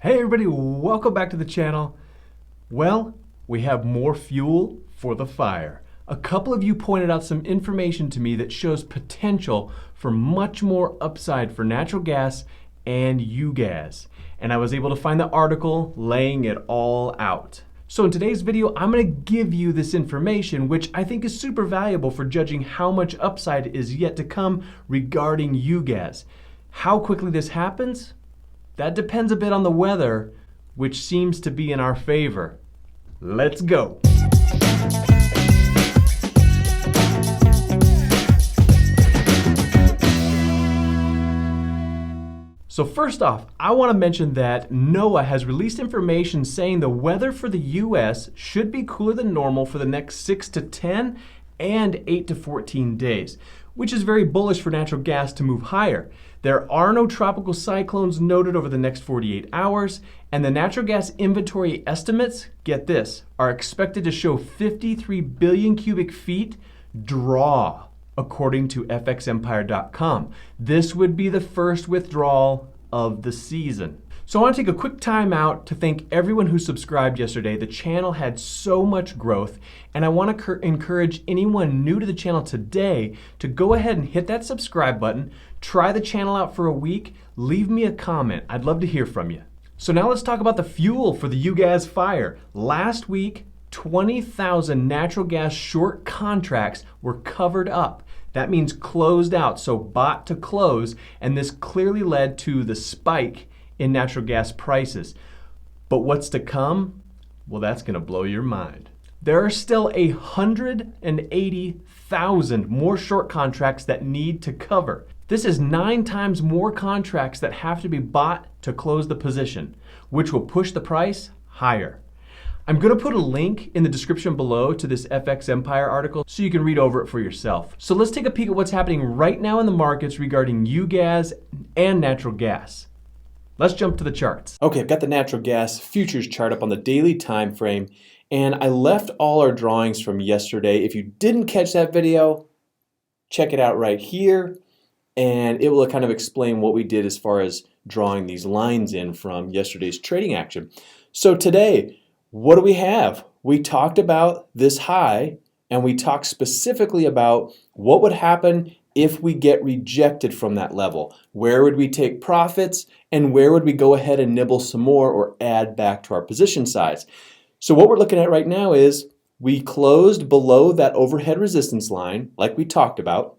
Hey everybody, welcome back to the channel. Well, we have more fuel for the fire. A couple of you pointed out some information to me that shows potential for much more upside for natural gas and UGAZ. And I was able to find the article laying it all out. So in today's video, I'm going to give you this information, which I think is super valuable for judging how much upside is yet to come regarding UGAZ. How quickly this happens? That depends a bit on the weather, which seems to be in our favor. Let's go. So first off, I want to mention that NOAA has released information saying the weather for the US should be cooler than normal for the next 6 to 10 and 8 to 14 days, which is very bullish for natural gas to move higher. There are no tropical cyclones noted over the next 48 hours, and the natural gas inventory estimates, get this, are expected to show 53 billion cubic feet draw, according to fxempire.com. This would be the first withdrawal of the season. So I want to take a quick time out to thank everyone who subscribed yesterday. The channel had so much growth, and I want to encourage anyone new to the channel today to go ahead and hit that subscribe button, try the channel out for a week, leave me a comment. I'd love to hear from you. So now let's talk about the fuel for the UGAZ fire. Last week, 20,000 natural gas short contracts were covered up. That means closed out, so bought to close, and this clearly led to the spike in natural gas prices. But what's to come? Well, that's going to blow your mind. There are still 180,000 more short contracts that need to cover. This is 9 times more contracts that have to be bought to close the position, which will push the price higher. I'm going to put a link in the description below to this FX Empire article so you can read over it for yourself. So let's take a peek at what's happening right now in the markets regarding UGAZ and natural gas. Let's jump to the charts. Okay, I've got the natural gas futures chart up on the daily time frame, and I left all our drawings from yesterday. If you didn't catch that video, check it out right here, and it will kind of explain what we did as far as drawing these lines in from yesterday's trading action. So today, what do we have? We talked about this high, and we talked specifically about what would happen if we get rejected from that level. Where would we take profits, and where would we go ahead and nibble some more or add back to our position size? So what we're looking at right now is we closed below that overhead resistance line like we talked about.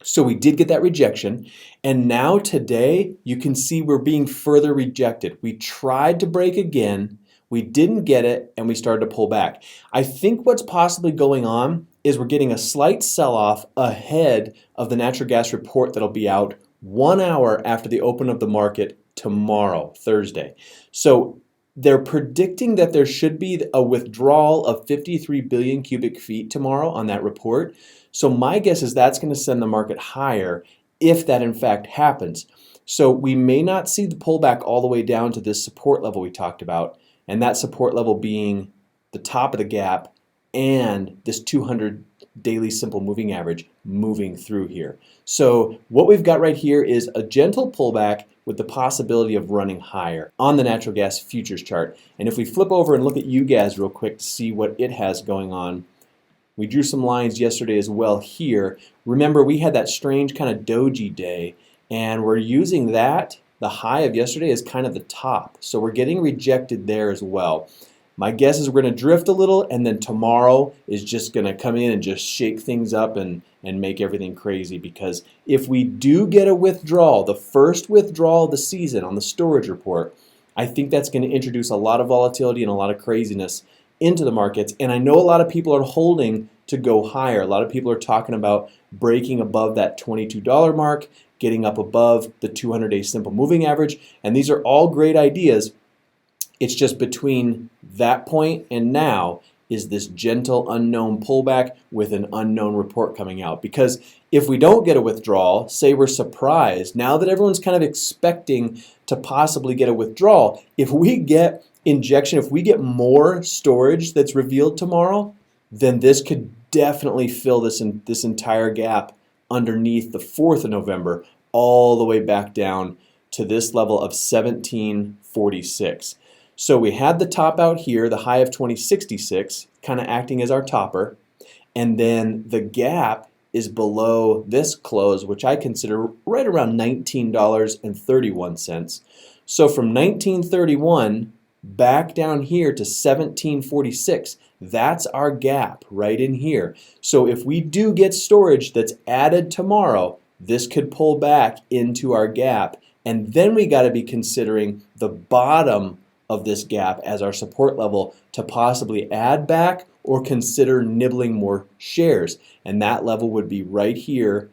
So we did get that rejection, and now today you can see we're being further rejected. We tried to break again, we didn't get it, and we started to pull back. I think what's possibly going on is we're getting a slight sell-off ahead of the natural gas report that'll be out 1 hour after the open of the market tomorrow, Thursday. So they're predicting that there should be a withdrawal of 53 billion cubic feet tomorrow on that report. So my guess is that's going to send the market higher if that in fact happens. So we may not see the pullback all the way down to this support level we talked about, and that support level being the top of the gap and this 200 daily simple moving average moving through here. So what we've got right here is a gentle pullback with the possibility of running higher on the natural gas futures chart. And if we flip over and look at UGAZ real quick to see what it has going on, we drew some lines yesterday as well here. Remember, we had that strange kind of doji day, and we're using that, the high of yesterday, as kind of the top. So we're getting rejected there as well. My guess is we're going to drift a little, and then tomorrow is just going to come in and just shake things up and make everything crazy, because if we do get a withdrawal, the first withdrawal of the season on the storage report, I think that's going to introduce a lot of volatility and a lot of craziness into the markets. And I know a lot of people are holding to go higher. A lot of people are talking about breaking above that $22 mark, getting up above the 200-day simple moving average, and these are all great ideas. It's just between that point and now is this gentle unknown pullback with an unknown report coming out. Because if we don't get a withdrawal, say we're surprised, now that everyone's kind of expecting to possibly get a withdrawal, if we get injection, if we get more storage that's revealed tomorrow, then this could definitely fill this entire gap underneath the 4th of November all the way back down to this level of 17 2046. So we had the top out here, the high of 2066, kind of acting as our topper, and then the gap is below this close, which I consider right around $19.31. So from 1931 back down here to 1746, that's our gap right in here. So if we do get storage that's added tomorrow, this could pull back into our gap, and then we got to be considering the bottom of this gap as our support level to possibly add back or consider nibbling more shares, and that level would be right here,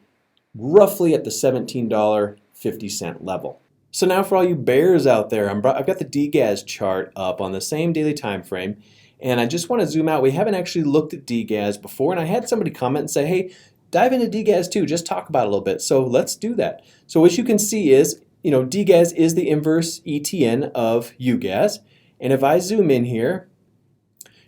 roughly at the $17.50 level. So now for all you bears out there, I've got the DGAZ chart up on the same daily time frame, and I just want to zoom out. We haven't actually looked at DGAZ before, and I had somebody comment and say, hey, dive into DGAZ too, just talk about it a little bit. So let's do that. So what you can see is, DGAZ is the inverse ETN of UGAZ, and if I zoom in here,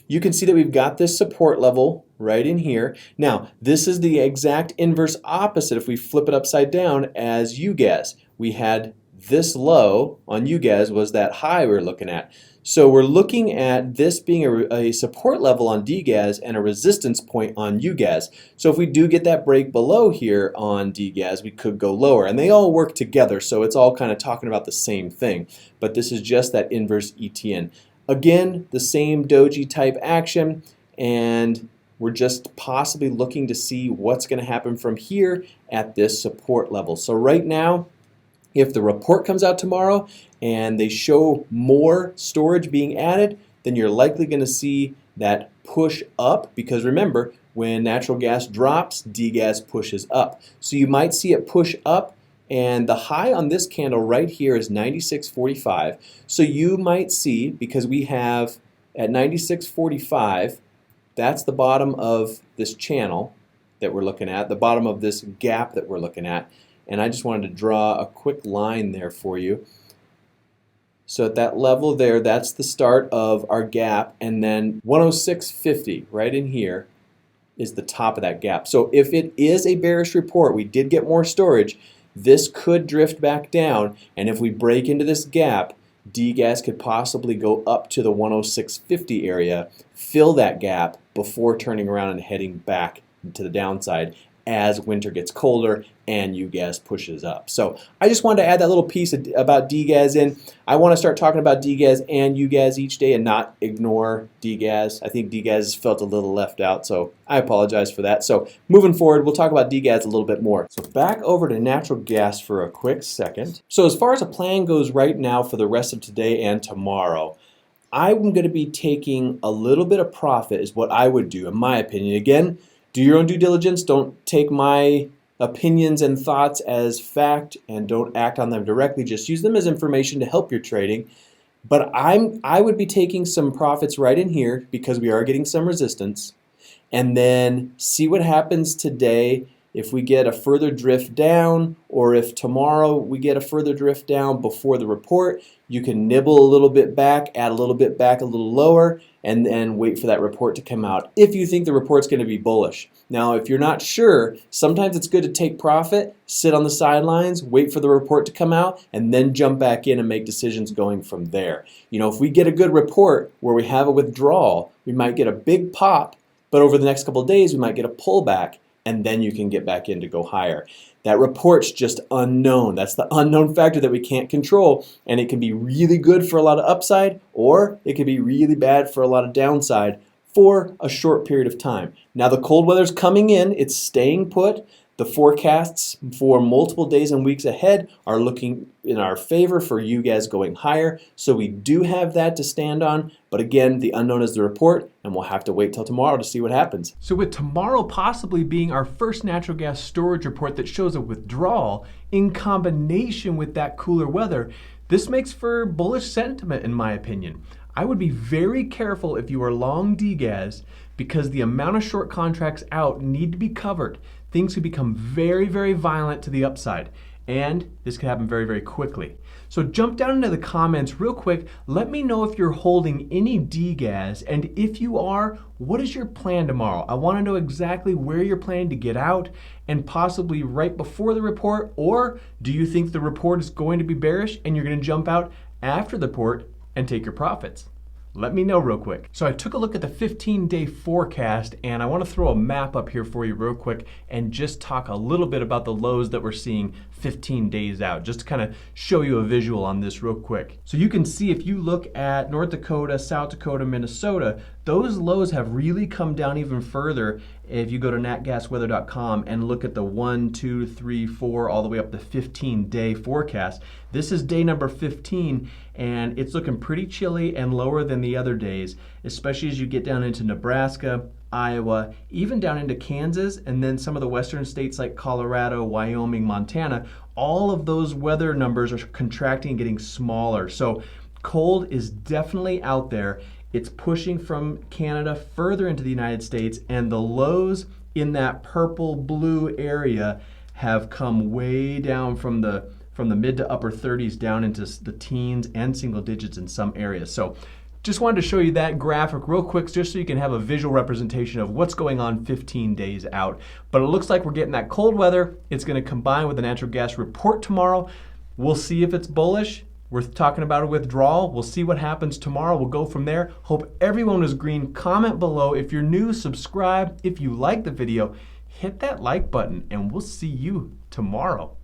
you can see that we've got this support level right in here. Now, this is the exact inverse opposite if we flip it upside down as UGAZ. We had this low on UGAZ was that high we were looking at. So we're looking at this being a support level on DGAZ and a resistance point on UGAZ. So if we do get that break below here on DGAZ, we could go lower. And they all work together, so it's all kind of talking about the same thing. But this is just that inverse ETN. Again, the same doji type action, and we're just possibly looking to see what's going to happen from here at this support level. So right now, if the report comes out tomorrow and they show more storage being added, then you're likely going to see that push up, because remember, when natural gas drops, DGAZ pushes up. So you might see it push up, and the high on this candle right here is 96.45. So you might see, because we have at 96.45, that's the bottom of this channel that we're looking at, the bottom of this gap that we're looking at. And I just wanted to draw a quick line there for you. So at that level there, that's the start of our gap, and then 106.50 right in here is the top of that gap. So if it is a bearish report, we did get more storage, this could drift back down, and if we break into this gap, DGAZ could possibly go up to the 106.50 area, fill that gap before turning around and heading back to the downside as winter gets colder and UGAZ pushes up. So I just wanted to add that little piece about DGAZ in. I want to start talking about DGAZ and UGAZ each day and not ignore DGAZ. I think DGAZ felt a little left out, so I apologize for that. So moving forward, we'll talk about DGAZ a little bit more. So back over to natural gas for a quick second. So as far as a plan goes right now for the rest of today and tomorrow, I'm going to be taking a little bit of profit is what I would do, in my opinion. Again, do your own due diligence. Don't take my opinions and thoughts as fact and don't act on them directly. Just use them as information to help your trading. But I would be taking some profits right in here because we are getting some resistance, and then see what happens today. If we get a further drift down, or if tomorrow we get a further drift down before the report, you can nibble a little bit back, add a little bit back a little lower, and then wait for that report to come out if you think the report's going to be bullish. Now, if you're not sure, sometimes it's good to take profit, sit on the sidelines, wait for the report to come out, and then jump back in and make decisions going from there. If we get a good report where we have a withdrawal, we might get a big pop, but over the next couple of days we might get a pullback, and then you can get back in to go higher. That report's just unknown. That's the unknown factor that we can't control, and it can be really good for a lot of upside, or it can be really bad for a lot of downside for a short period of time. Now the cold weather's coming in, it's staying put. The forecasts for multiple days and weeks ahead are looking in our favor for UGAZ going higher, so we do have that to stand on, but again, the unknown is the report, and we'll have to wait till tomorrow to see what happens. So with tomorrow possibly being our first natural gas storage report that shows a withdrawal in combination with that cooler weather, this makes for bullish sentiment in my opinion. I would be very careful if you are long DGAZ because the amount of short contracts out need to be covered. Things could become very, very violent to the upside, and this could happen very, very quickly. So jump down into the comments real quick. Let me know if you're holding any DGAZ, and if you are, what is your plan tomorrow? I want to know exactly where you're planning to get out and possibly right before the report, or do you think the report is going to be bearish and you're going to jump out after the report and take your profits? Let me know real quick. So I took a look at the 15-day forecast, and I want to throw a map up here for you real quick and just talk a little bit about the lows that we're seeing 15 days out, just to kind of show you a visual on this real quick. So you can see if you look at North Dakota, South Dakota, Minnesota, those lows have really come down even further if you go to natgasweather.com and look at the 1, 2, 3, 4, all the way up to 15-day forecast. This is day number 15, and it's looking pretty chilly and lower than the other days, especially as you get down into Nebraska, Iowa, even down into Kansas, and then some of the western states like Colorado, Wyoming, Montana. All of those weather numbers are contracting and getting smaller. So cold is definitely out there. It's pushing from Canada further into the United States, and the lows in that purple blue area have come way down from the mid to upper 30s down into the teens and single digits in some areas. So just wanted to show you that graphic real quick just so you can have a visual representation of what's going on 15 days out. But it looks like we're getting that cold weather. It's going to combine with the natural gas report tomorrow. We'll see if it's bullish. We're talking about a withdrawal. We'll see what happens tomorrow. We'll go from there. Hope everyone is green. Comment below. If you're new, subscribe. If you like the video, hit that like button, and we'll see you tomorrow.